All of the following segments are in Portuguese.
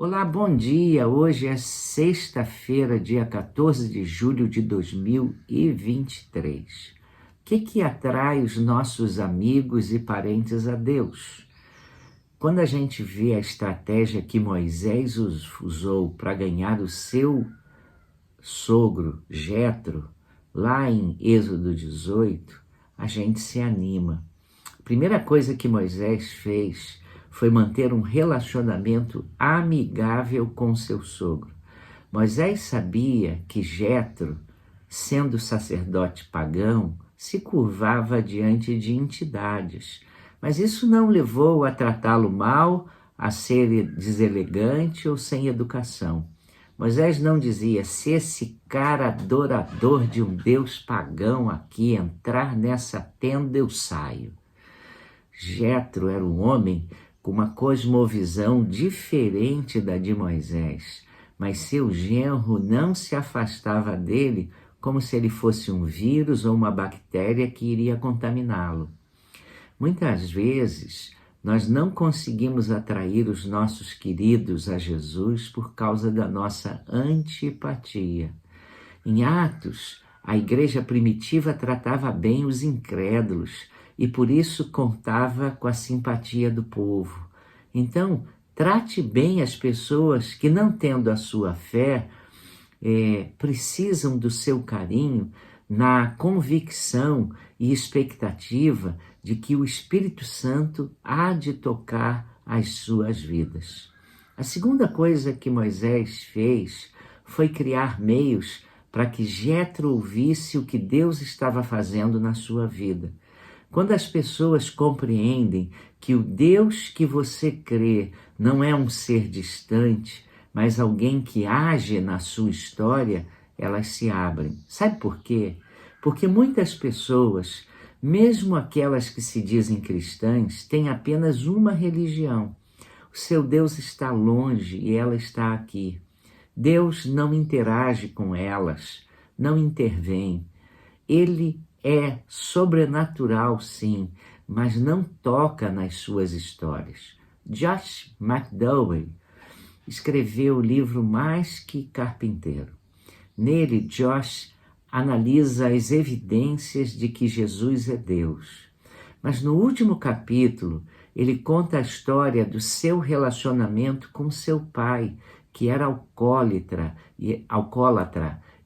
Olá, bom dia. Hoje é sexta-feira, dia 14 de julho de 2023. O que atrai os nossos amigos e parentes a Deus? Quando a gente vê a estratégia que Moisés usou para ganhar o seu sogro, Jetro, lá em Êxodo 18, a gente se anima. A primeira coisa que Moisés fez foi manter um relacionamento amigável com seu sogro. Moisés sabia que Jetro, sendo sacerdote pagão, se curvava diante de entidades, mas isso não levou a tratá-lo mal, a ser deselegante ou sem educação. Moisés não dizia: se esse cara adorador de um deus pagão aqui entrar nessa tenda, eu saio. Jetro era um homem com uma cosmovisão diferente da de Moisés, mas seu genro não se afastava dele como se ele fosse um vírus ou uma bactéria que iria contaminá-lo. Muitas vezes, nós não conseguimos atrair os nossos queridos a Jesus por causa da nossa antipatia. Em Atos, a igreja primitiva tratava bem os incrédulos e por isso contava com a simpatia do povo. Então, trate bem as pessoas que, não tendo a sua fé, precisam do seu carinho, na convicção e expectativa de que o Espírito Santo há de tocar as suas vidas. A segunda coisa que Moisés fez foi criar meios para que Jetro ouvisse o que Deus estava fazendo na sua vida. Quando as pessoas compreendem que o Deus que você crê não é um ser distante, mas alguém que age na sua história, elas se abrem. Sabe por quê? Porque muitas pessoas, mesmo aquelas que se dizem cristãs, têm apenas uma religião. O seu Deus está longe e ela está aqui. Deus não interage com elas, não intervém. Ele é sobrenatural, sim, mas não toca nas suas histórias. Josh McDowell escreveu o livro Mais que Carpinteiro. Nele, Josh analisa as evidências de que Jesus é Deus. Mas no último capítulo, ele conta a história do seu relacionamento com seu pai, que era alcoólatra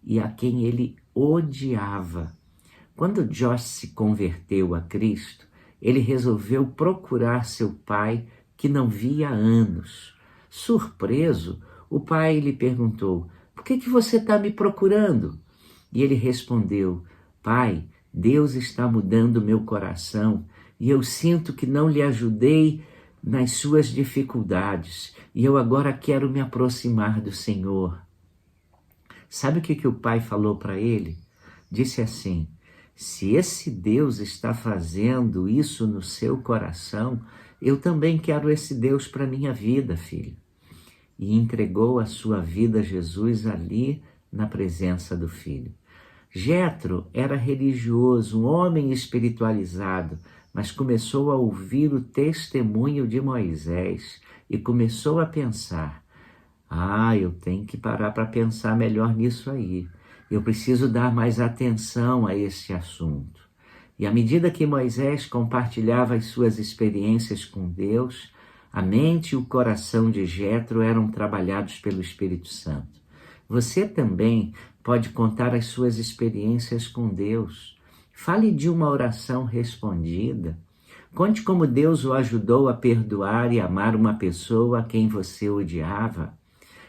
e a quem ele odiava. Quando Josh se converteu a Cristo, ele resolveu procurar seu pai, que não via há anos. Surpreso, o pai lhe perguntou: por que você está me procurando? E ele respondeu: pai, Deus está mudando meu coração e eu sinto que não lhe ajudei nas suas dificuldades e eu agora quero me aproximar do Senhor. Sabe o que o pai falou para ele? Disse assim: se esse Deus está fazendo isso no seu coração, eu também quero esse Deus para minha vida, filho. E entregou a sua vida a Jesus ali na presença do filho. Jetro era religioso, um homem espiritualizado, mas começou a ouvir o testemunho de Moisés e começou a pensar: eu tenho que parar para pensar melhor nisso aí. Eu preciso dar mais atenção a esse assunto. E à medida que Moisés compartilhava as suas experiências com Deus, a mente e o coração de Jetro eram trabalhados pelo Espírito Santo. Você também pode contar as suas experiências com Deus. Fale de uma oração respondida. Conte como Deus o ajudou a perdoar e amar uma pessoa a quem você odiava.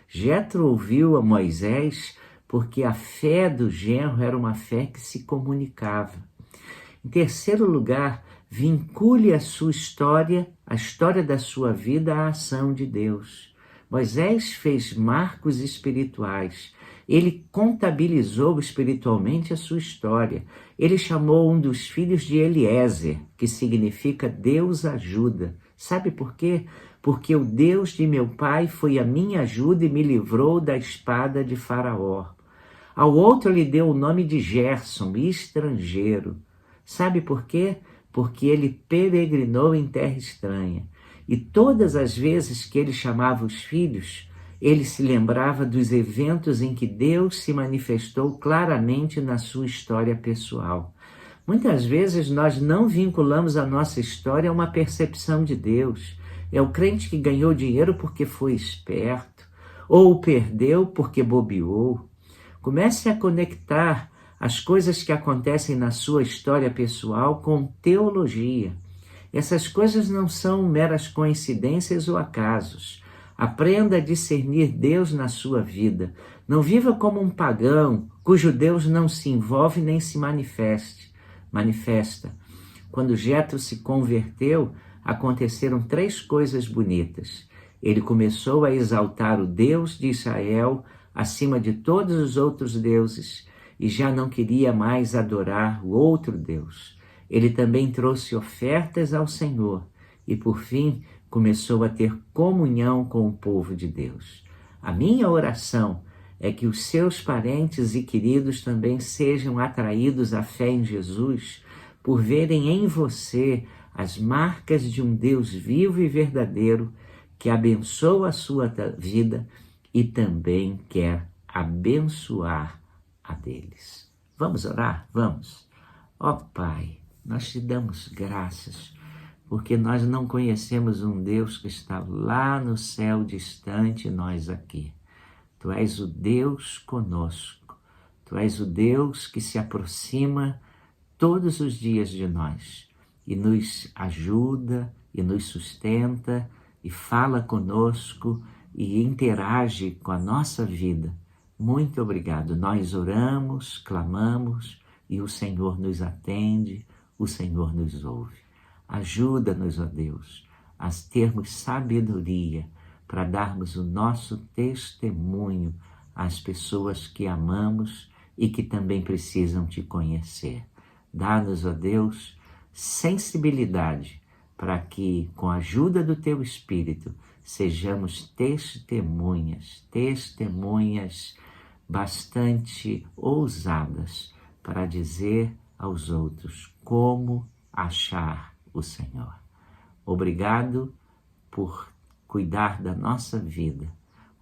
Jetro ouviu a Moisés porque a fé do genro era uma fé que se comunicava. Em terceiro lugar, vincule a sua história, a história da sua vida, à ação de Deus. Moisés fez marcos espirituais. Ele contabilizou espiritualmente a sua história. Ele chamou um dos filhos de Eliezer, que significa Deus ajuda. Sabe por quê? Porque o Deus de meu pai foi a minha ajuda e me livrou da espada de Faraó. Ao outro lhe deu o nome de Gerson, estrangeiro. Sabe por quê? Porque ele peregrinou em terra estranha. E todas as vezes que ele chamava os filhos, Ele se lembrava dos eventos em que Deus se manifestou claramente na sua história pessoal. Muitas vezes nós não vinculamos a nossa história a uma percepção de Deus. É o crente que ganhou dinheiro porque foi esperto, ou perdeu porque bobeou. Comece a conectar as coisas que acontecem na sua história pessoal com teologia. Essas coisas não são meras coincidências ou acasos. Aprenda a discernir Deus na sua vida. Não viva como um pagão, cujo Deus não se envolve nem se manifesta. Quando Jetro se converteu, aconteceram 3 coisas bonitas. Ele começou a exaltar o Deus de Israel acima de todos os outros deuses e já não queria mais adorar o outro Deus. Ele também trouxe ofertas ao Senhor e, por fim, começou a ter comunhão com o povo de Deus. A minha oração é que os seus parentes e queridos também sejam atraídos à fé em Jesus por verem em você as marcas de um Deus vivo e verdadeiro que abençoa a sua vida e também quer abençoar a deles. Vamos orar? Vamos. Ó Pai, nós te damos graças porque nós não conhecemos um Deus que está lá no céu distante e nós aqui. Tu és o Deus conosco. Tu és o Deus que se aproxima todos os dias de nós e nos ajuda e nos sustenta e fala conosco e interage com a nossa vida. Muito obrigado. Nós oramos, clamamos e o Senhor nos atende, o Senhor nos ouve. Ajuda-nos, ó Deus, a termos sabedoria para darmos o nosso testemunho às pessoas que amamos e que também precisam te conhecer. Dá-nos, ó Deus, sensibilidade para que, com a ajuda do teu Espírito, sejamos testemunhas bastante ousadas para dizer aos outros como achar o Senhor. Obrigado por cuidar da nossa vida.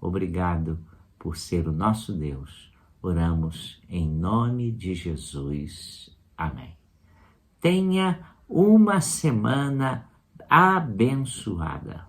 Obrigado por ser o nosso Deus. Oramos em nome de Jesus. Amém. Tenha uma semana abençoada.